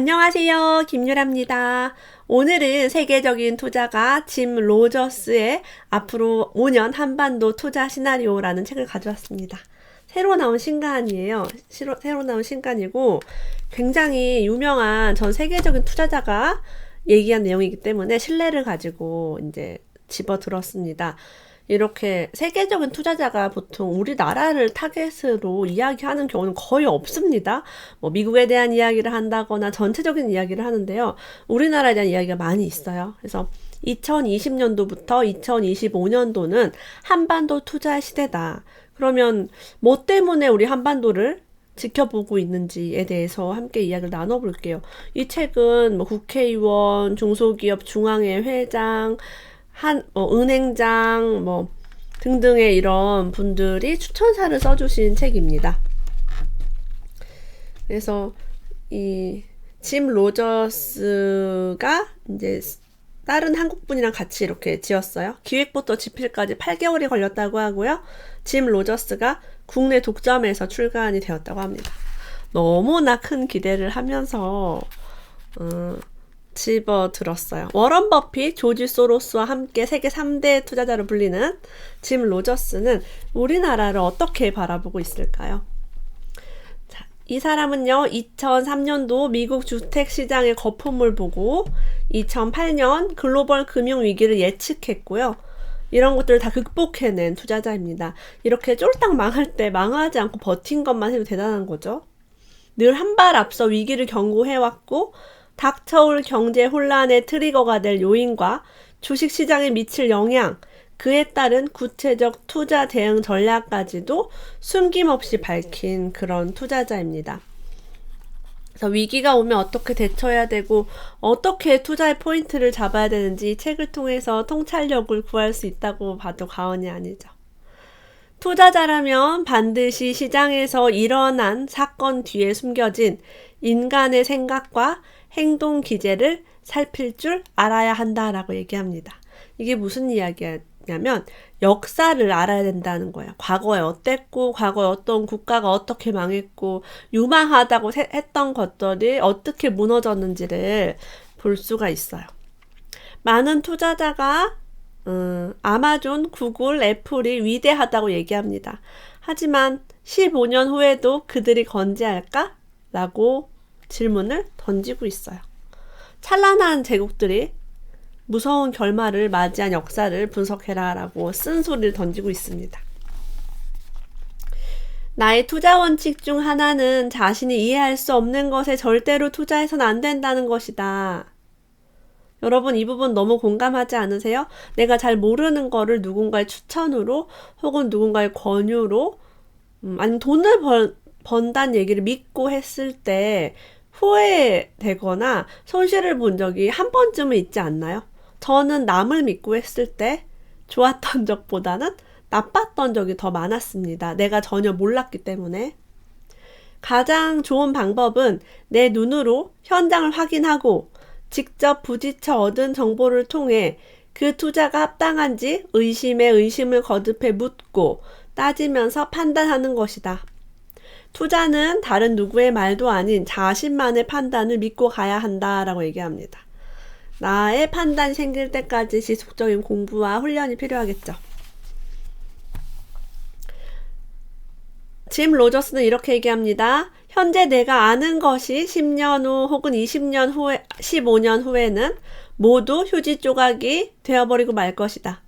안녕하세요. 김유라입니다. 오늘은 세계적인 투자가 짐 로저스의 앞으로 5년 한반도 투자 시나리오라는 책을 가져왔습니다. 새로 나온 신간이에요. 새로 나온 신간이고 굉장히 유명한 전 세계적인 투자자가 얘기한 내용이기 때문에 신뢰를 가지고 이제 집어들었습니다. 이렇게 세계적인 투자자가 보통 우리나라를 타겟으로 이야기하는 경우는 거의 없습니다. 뭐 미국에 대한 이야기를 한다거나 전체적인 이야기를 하는데요. 우리나라에 대한 이야기가 많이 있어요. 그래서 2020년도부터 2025년도는 한반도 투자 시대다. 그러면 뭐 때문에 우리 한반도를 지켜보고 있는지에 대해서 함께 이야기를 나눠볼게요. 이 책은 뭐 국회의원, 중소기업 중앙회 회장, 은행장, 등등의 이런 분들이 추천사를 써주신 책입니다. 그래서 이 짐 로저스가 이제 다른 한국분이랑 같이 이렇게 지었어요. 기획부터 집필까지 8개월이 걸렸다고 하고요. 짐 로저스가 국내 독점에서 출간이 되었다고 합니다. 너무나 큰 기대를 하면서 집어들었어요. 워런 버핏, 조지 소로스와 함께 세계 3대 투자자로 불리는 짐 로저스는 우리나라를 어떻게 바라보고 있을까요? 자, 이 사람은요, 2003년도 미국 주택시장의 거품을 보고 2008년 글로벌 금융위기를 예측했고요. 이런 것들을 다 극복해낸 투자자입니다. 이렇게 쫄딱 망할 때 망하지 않고 버틴 것만 해도 대단한 거죠. 늘 한 발 앞서 위기를 경고해왔고 닥쳐올 경제 혼란의 트리거가 될 요인과 주식시장에 미칠 영향, 그에 따른 구체적 투자 대응 전략까지도 숨김없이 밝힌 그런 투자자입니다. 그래서 위기가 오면 어떻게 대처해야 되고 어떻게 투자의 포인트를 잡아야 되는지 이 책을 통해서 통찰력을 구할 수 있다고 봐도 과언이 아니죠. 투자자라면 반드시 시장에서 일어난 사건 뒤에 숨겨진 인간의 생각과 행동 기제를 살필 줄 알아야 한다라고 얘기합니다. 이게 무슨 이야기냐면 역사를 알아야 된다는 거예요. 과거에 어땠고 과거에 어떤 국가가 어떻게 망했고 유망하다고 했던 것들이 어떻게 무너졌는지를 볼 수가 있어요. 많은 투자자가 아마존, 구글, 애플이 위대하다고 얘기합니다. 하지만 15년 후에도 그들이 건재할까? 라고 질문을 던지고 있어요. 찬란한 제국들이 무서운 결말을 맞이한 역사를 분석해라 라고 쓴소리를 던지고 있습니다. 나의 투자 원칙 중 하나는 자신이 이해할 수 없는 것에 절대로 투자해서는 안 된다는 것이다. 여러분 이 부분 너무 공감하지 않으세요? 내가 잘 모르는 거를 누군가의 추천으로 혹은 누군가의 권유로 아니면 돈을 번다는 얘기를 믿고 했을 때 후회되거나 손실을 본 적이 한 번쯤은 있지 않나요? 저는 남을 믿고 했을 때 좋았던 적보다는 나빴던 적이 더 많았습니다. 내가 전혀 몰랐기 때문에. 가장 좋은 방법은 내 눈으로 현장을 확인하고 직접 부딪혀 얻은 정보를 통해 그 투자가 합당한지 의심에 의심을 거듭해 묻고 따지면서 판단하는 것이다. 투자는 다른 누구의 말도 아닌 자신만의 판단을 믿고 가야 한다라고 얘기합니다. 나의 판단이 생길 때까지 지속적인 공부와 훈련이 필요하겠죠. 짐 로저스는 이렇게 얘기합니다. 현재 내가 아는 것이 10년 후 혹은 20년 후에 15년 후에는 모두 휴지 조각이 되어버리고 말 것이다.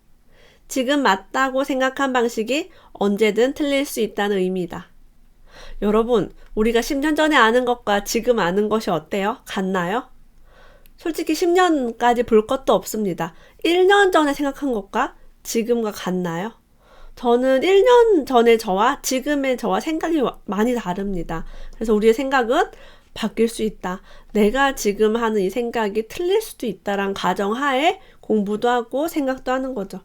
지금 맞다고 생각한 방식이 언제든 틀릴 수 있다는 의미다. 여러분, 우리가 10년 전에 아는 것과 지금 아는 것이 어때요? 같나요? 솔직히 10년까지 볼 것도 없습니다. 1년 전에 생각한 것과 지금과 같나요? 저는 1년 전의 저와 지금의 저와 생각이 많이 다릅니다. 그래서 우리의 생각은 바뀔 수 있다. 내가 지금 하는 이 생각이 틀릴 수도 있다란 가정하에 공부도 하고 생각도 하는 거죠.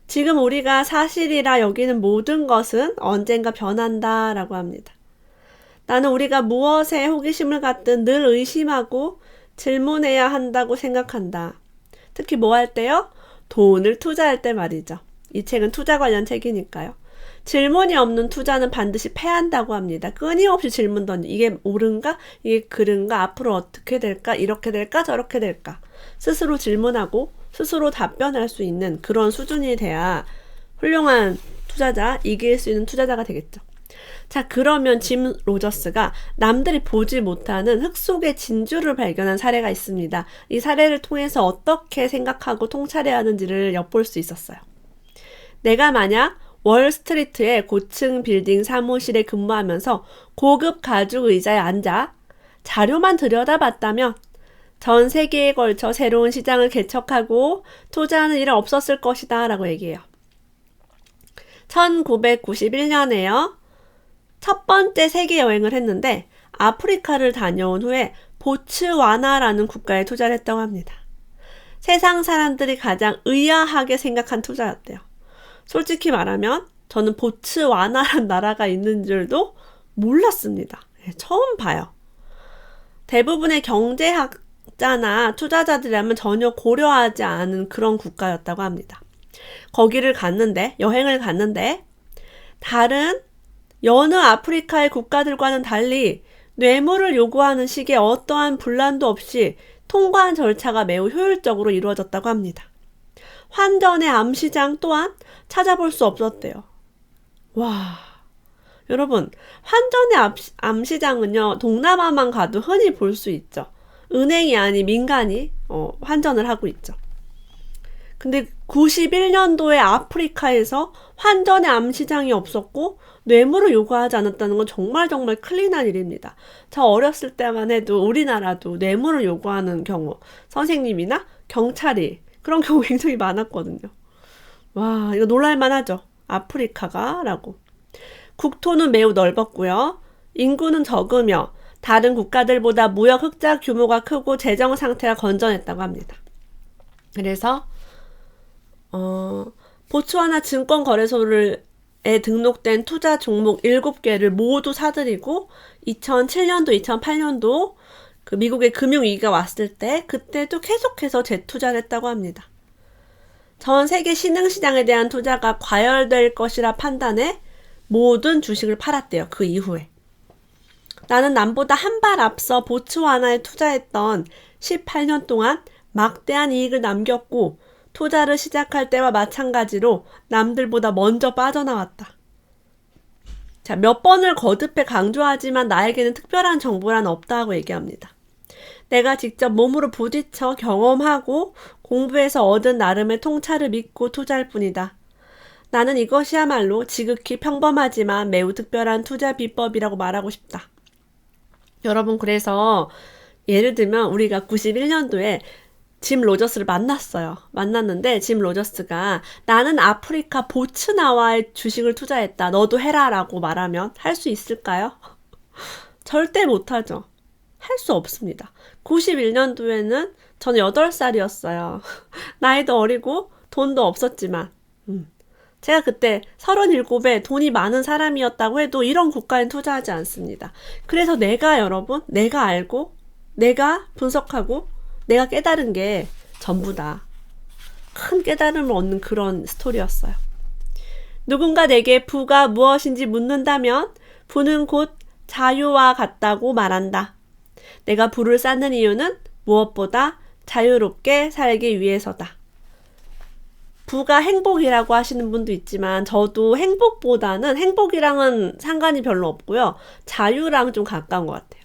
지금 우리가 사실이라 여기는 모든 것은 언젠가 변한다 라고 합니다. 나는 우리가 무엇에 호기심을 갖든 늘 의심하고 질문해야 한다고 생각한다. 특히 뭐 할 때요? 돈을 투자할 때 말이죠. 이 책은 투자 관련 책이니까요. 질문이 없는 투자는 반드시 패한다고 합니다. 끊임없이 질문 던지. 이게 옳은가? 이게 그른가? 앞으로 어떻게 될까? 이렇게 될까? 저렇게 될까? 스스로 질문하고 스스로 답변할 수 있는 그런 수준이 돼야 훌륭한 투자자, 이길 수 있는 투자자가 되겠죠. 자, 그러면 짐 로저스가 남들이 보지 못하는 흙 속의 진주를 발견한 사례가 있습니다. 이 사례를 통해서 어떻게 생각하고 통찰해야 하는지를 엿볼 수 있었어요. 내가 만약 월스트리트의 고층 빌딩 사무실에 근무하면서 고급 가죽 의자에 앉아 자료만 들여다봤다면 전 세계에 걸쳐 새로운 시장을 개척하고 투자하는 일은 없었을 것이다 라고 얘기해요. 1991년에요. 첫 번째 세계 여행을 했는데 아프리카를 다녀온 후에 보츠와나라는 국가에 투자를 했다고 합니다. 세상 사람들이 가장 의아하게 생각한 투자였대요. 솔직히 말하면 저는 보츠와나라는 나라가 있는 줄도 몰랐습니다. 처음 봐요. 대부분의 경제학자나 투자자들이라면 전혀 고려하지 않은 그런 국가였다고 합니다. 거기를 여행을 갔는데 다른 여느 아프리카의 국가들과는 달리 뇌물을 요구하는 식의 어떠한 분란도 없이 통관 절차가 매우 효율적으로 이루어졌다고 합니다. 환전의 암시장 또한 찾아볼 수 없었대요. 와, 여러분, 환전의 암시장은요, 동남아만 가도 흔히 볼 수 있죠. 은행이 아닌 민간이 환전을 하고 있죠. 근데 91년도에 아프리카에서 환전의 암시장이 없었고 뇌물을 요구하지 않았다는 건 정말 클린한 일입니다. 저 어렸을 때만 해도 우리나라도 뇌물을 요구하는 경우 선생님이나 경찰이 그런 경우 굉장히 많았거든요. 와, 이거 놀랄만 하죠. 아프리카가 라고. 국토는 매우 넓었고요. 인구는 적으며 다른 국가들보다 무역 흑자 규모가 크고 재정 상태가 건전했다고 합니다. 그래서 보츠와나 증권거래소에 등록된 투자 종목 7개를 모두 사들이고 2007년도, 2008년도 그 미국의 금융위기가 왔을 때 그때도 계속해서 재투자를 했다고 합니다. 전 세계 신흥시장에 대한 투자가 과열될 것이라 판단해 모든 주식을 팔았대요. 그 이후에. 나는 남보다 한 발 앞서 보츠와나에 투자했던 18년 동안 막대한 이익을 남겼고 투자를 시작할 때와 마찬가지로 남들보다 먼저 빠져나왔다. 자, 몇 번을 거듭해 강조하지만 나에게는 특별한 정보란 없다고 얘기합니다. 내가 직접 몸으로 부딪혀 경험하고 공부해서 얻은 나름의 통찰을 믿고 투자할 뿐이다. 나는 이것이야말로 지극히 평범하지만 매우 특별한 투자 비법이라고 말하고 싶다. 여러분, 그래서 예를 들면 우리가 91년도에 짐 로저스를 만났는데 짐 로저스가 나는 아프리카 보츠와나의 주식을 투자했다. 너도 해라 라고 말하면 할 수 있을까요? 절대 못하죠. 할 수 없습니다. 91년도에는 저는 8살이었어요. 나이도 어리고 돈도 없었지만 제가 그때 37에 돈이 많은 사람이었다고 해도 이런 국가엔 투자하지 않습니다. 그래서 내가 알고 내가 분석하고 내가 깨달은 게 전부다. 큰 깨달음을 얻는 그런 스토리였어요. 누군가 내게 부가 무엇인지 묻는다면 부는 곧 자유와 같다고 말한다. 내가 부를 쌓는 이유는 무엇보다 자유롭게 살기 위해서다. 부가 행복이라고 하시는 분도 있지만 저도 행복이랑은 상관이 별로 없고요. 자유랑 좀 가까운 것 같아요.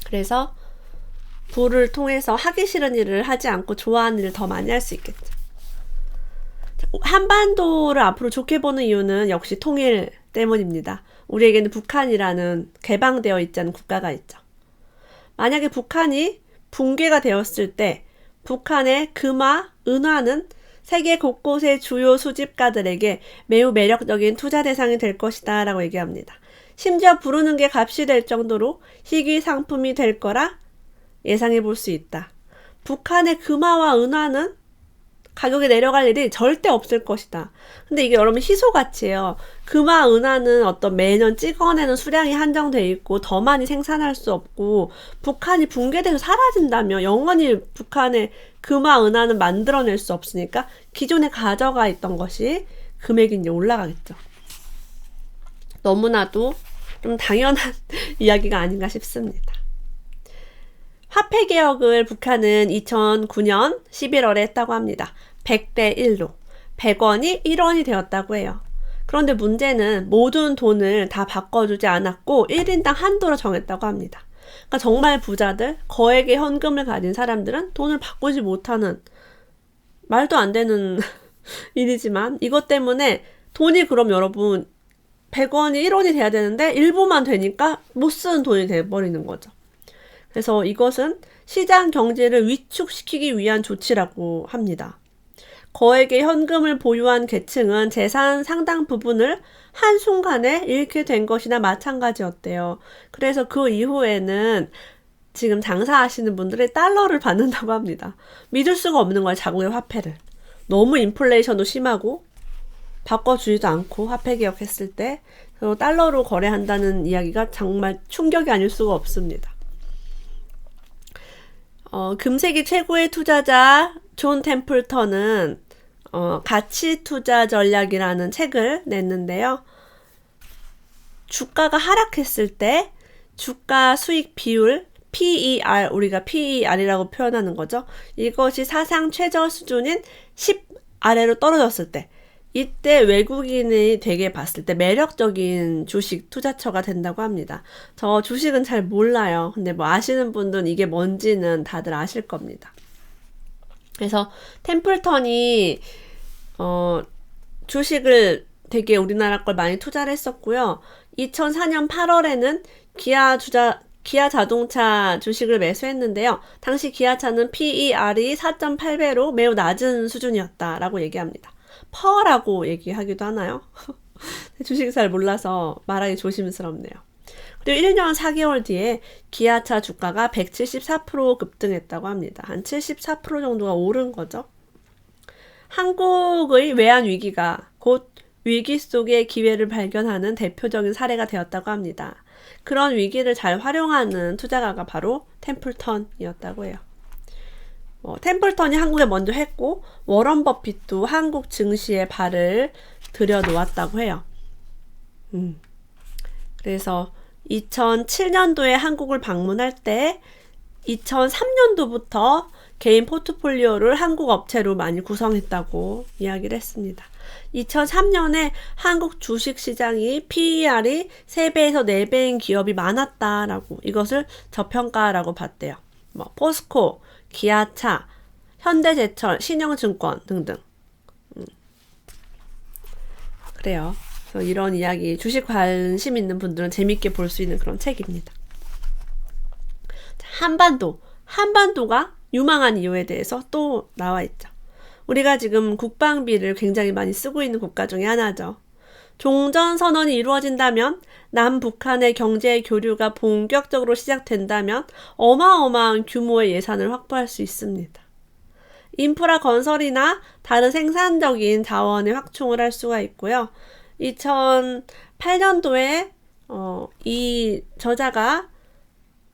그래서 부를 통해서 하기 싫은 일을 하지 않고 좋아하는 일을 더 많이 할 수 있겠죠. 한반도를 앞으로 좋게 보는 이유는 역시 통일 때문입니다. 우리에게는 북한이라는 개방되어 있지 않은 국가가 있죠. 만약에 북한이 붕괴가 되었을 때 북한의 금화, 은화는 세계 곳곳의 주요 수집가들에게 매우 매력적인 투자 대상이 될 것이다 라고 얘기합니다. 심지어 부르는 게 값이 될 정도로 희귀 상품이 될 거라 예상해 볼 수 있다. 북한의 금화와 은화는 가격이 내려갈 일이 절대 없을 것이다. 근데 이게 여러분 희소가치예요. 금화, 은화는 어떤 매년 찍어내는 수량이 한정돼 있고 더 많이 생산할 수 없고 북한이 붕괴돼서 사라진다면 영원히 북한의 금화, 은화는 만들어낼 수 없으니까 기존에 가져가 있던 것이 금액이 이제 올라가겠죠. 너무나도 좀 당연한 이야기가 아닌가 싶습니다. 화폐 개혁을 북한은 2009년 11월에 했다고 합니다. 100대 1로 100원이 1원이 되었다고 해요. 그런데 문제는 모든 돈을 다 바꿔주지 않았고 1인당 한도로 정했다고 합니다. 그러니까 정말 부자들, 거액의 현금을 가진 사람들은 돈을 바꾸지 못하는, 말도 안 되는 일이지만 이것 때문에 돈이, 그럼 여러분 100원이 1원이 돼야 되는데 일부만 되니까 못 쓰는 돈이 돼버리는 거죠. 그래서 이것은 시장 경제를 위축시키기 위한 조치라고 합니다. 거액의 현금을 보유한 계층은 재산 상당 부분을 한순간에 잃게 된 것이나 마찬가지였대요. 그래서 그 이후에는 지금 장사하시는 분들이 달러를 받는다고 합니다. 믿을 수가 없는 거예요, 자국의 화폐를. 너무 인플레이션도 심하고 바꿔주지도 않고 화폐 개혁했을 때 달러로 거래한다는 이야기가 정말 충격이 아닐 수가 없습니다. 금세기 최고의 투자자 존 템플턴은 가치 투자 전략이라는 책을 냈는데요. 주가가 하락했을 때 주가 수익 비율 PER, 우리가 PER이라고 표현하는 거죠. 이것이 사상 최저 수준인 10 아래로 떨어졌을 때, 이때 외국인이 되게 봤을 때 매력적인 주식 투자처가 된다고 합니다. 저 주식은 잘 몰라요. 근데 뭐 아시는 분들은 이게 뭔지는 다들 아실 겁니다. 그래서 템플턴이 주식을 되게 우리나라 걸 많이 투자를 했었고요. 2004년 8월에는 기아 자동차 주식을 매수했는데요. 당시 기아차는 PER이 4.8배로 매우 낮은 수준이었다라고 얘기합니다. 퍼라고 얘기하기도 하나요? 주식 잘 몰라서 말하기 조심스럽네요. 그리고 1년 4개월 뒤에 기아차 주가가 174% 급등했다고 합니다. 한 74% 정도가 오른 거죠. 한국의 외환 위기가 곧 위기 속의 기회를 발견하는 대표적인 사례가 되었다고 합니다. 그런 위기를 잘 활용하는 투자가가 바로 템플턴이었다고 해요. 템플턴이 한국에 먼저 했고 워런 버핏도 한국 증시에 발을 들여놓았다고 해요. 그래서 2007년도에 한국을 방문할 때 2003년도부터 개인 포트폴리오를 한국 업체로 많이 구성했다고 이야기를 했습니다. 2003년에 한국 주식시장이 PER이 3배에서 4배인 기업이 많았다라고, 이것을 저평가라고 봤대요. 포스코, 기아차, 현대제철, 신영증권 등등. 그래요. 그래서 이런 이야기, 주식 관심 있는 분들은 재밌게 볼 수 있는 그런 책입니다. 한반도가 유망한 이유에 대해서 또 나와 있죠. 우리가 지금 국방비를 굉장히 많이 쓰고 있는 국가 중에 하나죠. 종전선언이 이루어진다면, 남북한의 경제 교류가 본격적으로 시작된다면 어마어마한 규모의 예산을 확보할 수 있습니다. 인프라 건설이나 다른 생산적인 자원의 확충을 할 수가 있고요. 2008년도에 이 저자가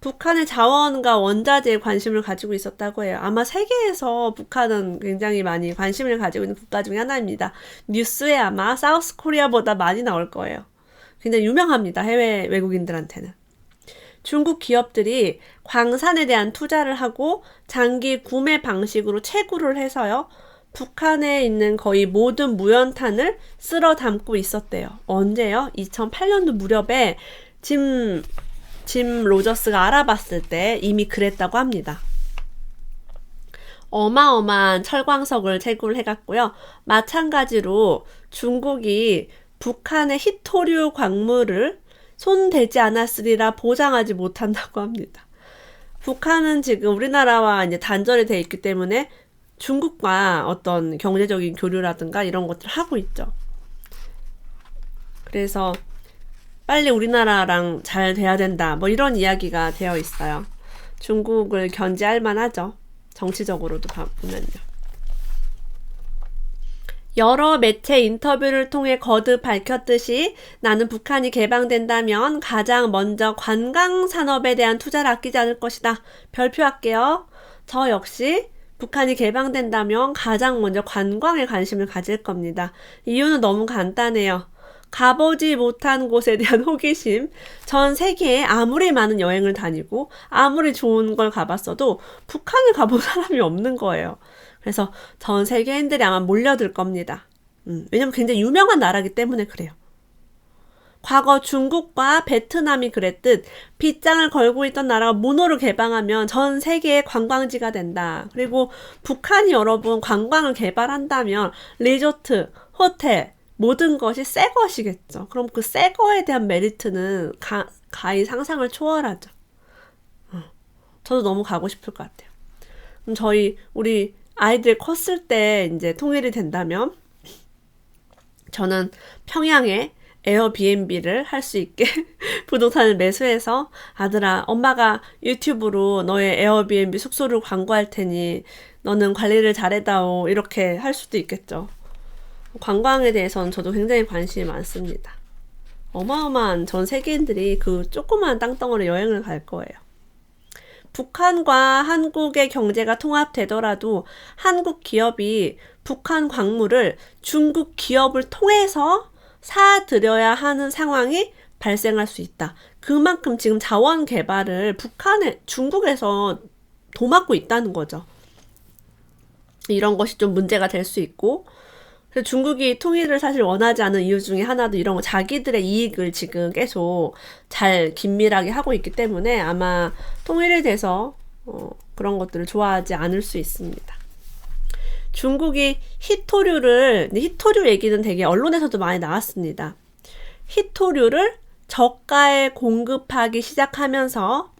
북한의 자원과 원자재에 관심을 가지고 있었다고 해요. 아마 세계에서 북한은 굉장히 많이 관심을 가지고 있는 국가 중에 하나입니다. 뉴스에 아마 사우스 코리아보다 많이 나올 거예요. 굉장히 유명합니다. 해외 외국인들한테는. 중국 기업들이 광산에 대한 투자를 하고 장기 구매 방식으로 채굴을 해서요. 북한에 있는 거의 모든 무연탄을 쓸어 담고 있었대요. 언제요? 2008년도 무렵에 짐 로저스가 알아봤을 때 이미 그랬다고 합니다. 어마어마한 철광석을 채굴을 해갔고요. 마찬가지로 중국이 북한의 히토류 광물을 손대지 않았으리라 보장하지 못한다고 합니다. 북한은 지금 우리나라와 이제 단절이 돼 있기 때문에 중국과 어떤 경제적인 교류라든가 이런 것들을 하고 있죠. 그래서 빨리 우리나라랑 잘 돼야 된다, 뭐 이런 이야기가 되어 있어요. 중국을 견제할 만하죠. 정치적으로도 보면요. 여러 매체 인터뷰를 통해 거듭 밝혔듯이 나는 북한이 개방된다면 가장 먼저 관광산업에 대한 투자를 아끼지 않을 것이다. 별표할게요. 저 역시 북한이 개방된다면 가장 먼저 관광에 관심을 가질 겁니다. 이유는 너무 간단해요. 가보지 못한 곳에 대한 호기심. 전 세계에 아무리 많은 여행을 다니고 아무리 좋은 걸 가봤어도 북한을 가본 사람이 없는 거예요. 그래서 전 세계인들이 아마 몰려들 겁니다. 왜냐면 굉장히 유명한 나라이기 때문에 그래요. 과거 중국과 베트남이 그랬듯 빗장을 걸고 있던 나라가 문호를 개방하면 전 세계의 관광지가 된다. 그리고 북한이 여러분 관광을 개발한다면 리조트, 호텔, 모든 것이 새 것이겠죠. 그럼 그 새 거에 대한 메리트는 가히 상상을 초월하죠. 저도 너무 가고 싶을 것 같아요. 그럼 우리 아이들 컸을 때 이제 통일이 된다면 저는 평양에 에어비앤비를 할 수 있게 부동산을 매수해서 아들아, 엄마가 유튜브로 너의 에어비앤비 숙소를 광고할 테니 너는 관리를 잘해다오 이렇게 할 수도 있겠죠. 관광에 대해서는 저도 굉장히 관심이 많습니다. 어마어마한 전 세계인들이 그 조그만 땅덩어리 여행을 갈 거예요. 북한과 한국의 경제가 통합되더라도 한국 기업이 북한 광물을 중국 기업을 통해서 사들여야 하는 상황이 발생할 수 있다. 그만큼 지금 자원 개발을 중국에서 도맡고 있다는 거죠. 이런 것이 좀 문제가 될 수 있고, 그래서 중국이 통일을 사실 원하지 않은 이유 중에 하나도 이런 거 자기들의 이익을 지금 계속 잘 긴밀하게 하고 있기 때문에 아마 통일에 대해서 그런 것들을 좋아하지 않을 수 있습니다. 중국이 히토류 얘기는 되게 언론에서도 많이 나왔습니다. 히토류를 저가에 공급하기 시작하면서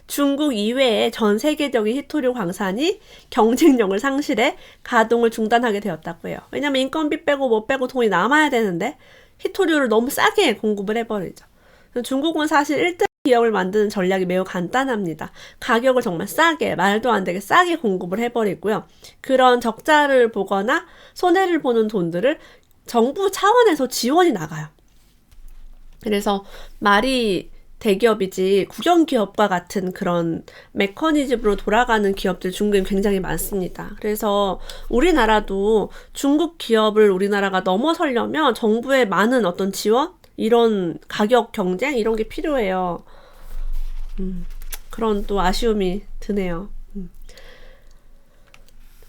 중국 이외의 전 세계적인 히토류 광산이 경쟁력을 상실해 가동을 중단하게 되었다고 해요. 왜냐면 인건비 빼고 뭐 빼고 돈이 남아야 되는데 히토류를 너무 싸게 공급을 해버리죠. 중국은 사실 1등 기업을 만드는 전략이 매우 간단합니다. 가격을 정말 싸게, 말도 안 되게 싸게 공급을 해버리고요. 그런 적자를 보거나 손해를 보는 돈들을 정부 차원에서 지원이 나가요. 그래서 말이 대기업이지 국영기업과 같은 그런 메커니즘으로 돌아가는 기업들 중국엔 굉장히 많습니다. 그래서 우리나라도 중국 기업을 우리나라가 넘어서려면 정부의 많은 어떤 지원? 이런 가격 경쟁? 이런 게 필요해요. 그런 또 아쉬움이 드네요.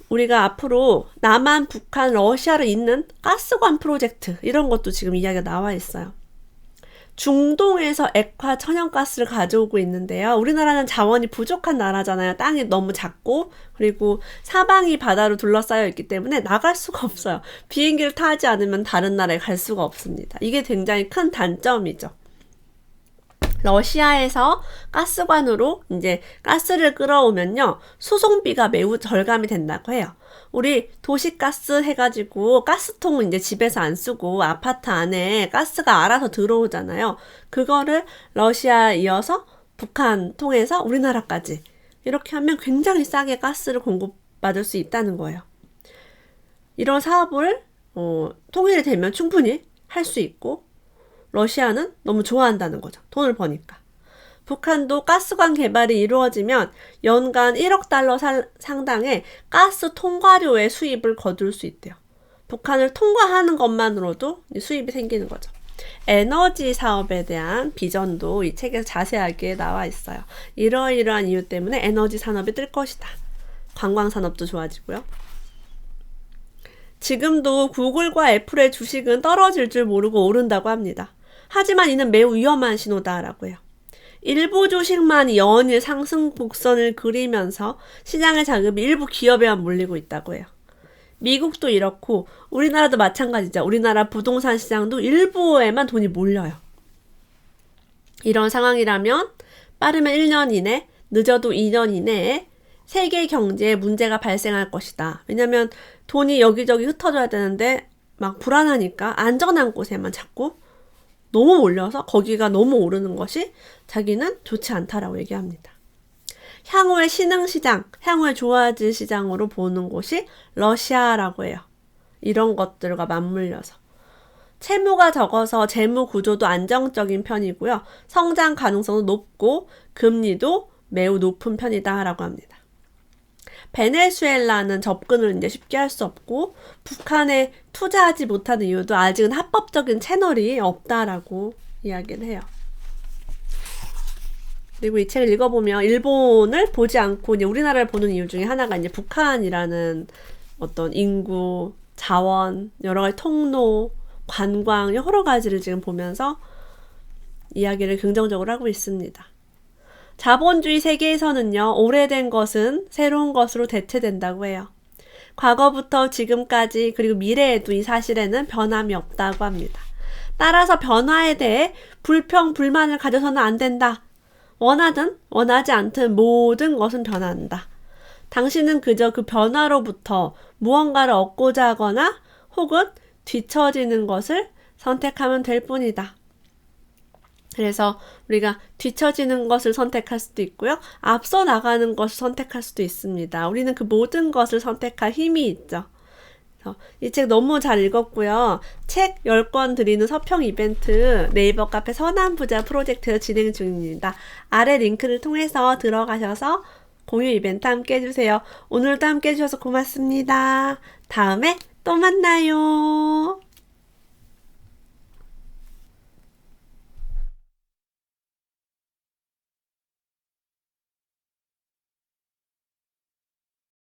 우리가 앞으로 남한, 북한, 러시아를 잇는 가스관 프로젝트 이런 것도 지금 이야기가 나와 있어요. 중동에서 액화 천연가스를 가져오고 있는데요. 우리나라는 자원이 부족한 나라잖아요. 땅이 너무 작고 그리고 사방이 바다로 둘러싸여 있기 때문에 나갈 수가 없어요. 비행기를 타지 않으면 다른 나라에 갈 수가 없습니다. 이게 굉장히 큰 단점이죠. 러시아에서 가스관으로 이제 가스를 끌어오면요. 수송비가 매우 절감이 된다고 해요. 우리 도시가스 해가지고 가스통 이제 집에서 안 쓰고 아파트 안에 가스가 알아서 들어오잖아요. 그거를 러시아 이어서 북한 통해서 우리나라까지 이렇게 하면 굉장히 싸게 가스를 공급받을 수 있다는 거예요. 이런 사업을 통일이 되면 충분히 할 수 있고 러시아는 너무 좋아한다는 거죠. 돈을 버니까. 북한도 가스관 개발이 이루어지면 연간 1억 달러 상당의 가스 통과료의 수입을 거둘 수 있대요. 북한을 통과하는 것만으로도 수입이 생기는 거죠. 에너지 사업에 대한 비전도 이 책에서 자세하게 나와 있어요. 이러이러한 이유 때문에 에너지 산업이 뜰 것이다. 관광 산업도 좋아지고요. 지금도 구글과 애플의 주식은 떨어질 줄 모르고 오른다고 합니다. 하지만 이는 매우 위험한 신호다라고 해요. 일부 주식만 연일 상승 곡선을 그리면서 시장의 자금이 일부 기업에만 몰리고 있다고 해요. 미국도 이렇고 우리나라도 마찬가지죠. 우리나라 부동산 시장도 일부에만 돈이 몰려요. 이런 상황이라면 빠르면 1년 이내, 늦어도 2년 이내에 세계 경제에 문제가 발생할 것이다. 왜냐면 돈이 여기저기 흩어져야 되는데 막 불안하니까 안전한 곳에만 자꾸 너무 몰려서 거기가 너무 오르는 것이 자기는 좋지 않다라고 얘기합니다. 향후의 신흥시장, 향후의 좋아질 시장으로 보는 곳이 러시아라고 해요. 이런 것들과 맞물려서. 채무가 적어서 재무 구조도 안정적인 편이고요. 성장 가능성도 높고 금리도 매우 높은 편이다라고 합니다. 베네수엘라는 접근을 이제 쉽게 할 수 없고 북한에 투자하지 못하는 이유도 아직은 합법적인 채널이 없다라고 이야기를 해요. 그리고 이 책을 읽어보면 일본을 보지 않고 이제 우리나라를 보는 이유 중에 하나가 이제 북한이라는 어떤 인구, 자원, 여러 가지 통로, 관광 여러 가지를 지금 보면서 이야기를 긍정적으로 하고 있습니다. 자본주의 세계에서는요, 오래된 것은 새로운 것으로 대체된다고 해요. 과거부터 지금까지 그리고 미래에도 이 사실에는 변함이 없다고 합니다. 따라서 변화에 대해 불평, 불만을 가져서는 안 된다. 원하든 원하지 않든 모든 것은 변한다. 당신은 그저 그 변화로부터 무언가를 얻고자 하거나 혹은 뒤처지는 것을 선택하면 될 뿐이다. 그래서 우리가 뒤처지는 것을 선택할 수도 있고요. 앞서 나가는 것을 선택할 수도 있습니다. 우리는 그 모든 것을 선택할 힘이 있죠. 이 책 너무 잘 읽었고요. 책 10권 드리는 서평 이벤트 네이버 카페 선한부자 프로젝트 진행 중입니다. 아래 링크를 통해서 들어가셔서 공유 이벤트 함께 해주세요. 오늘도 함께 해주셔서 고맙습니다. 다음에 또 만나요.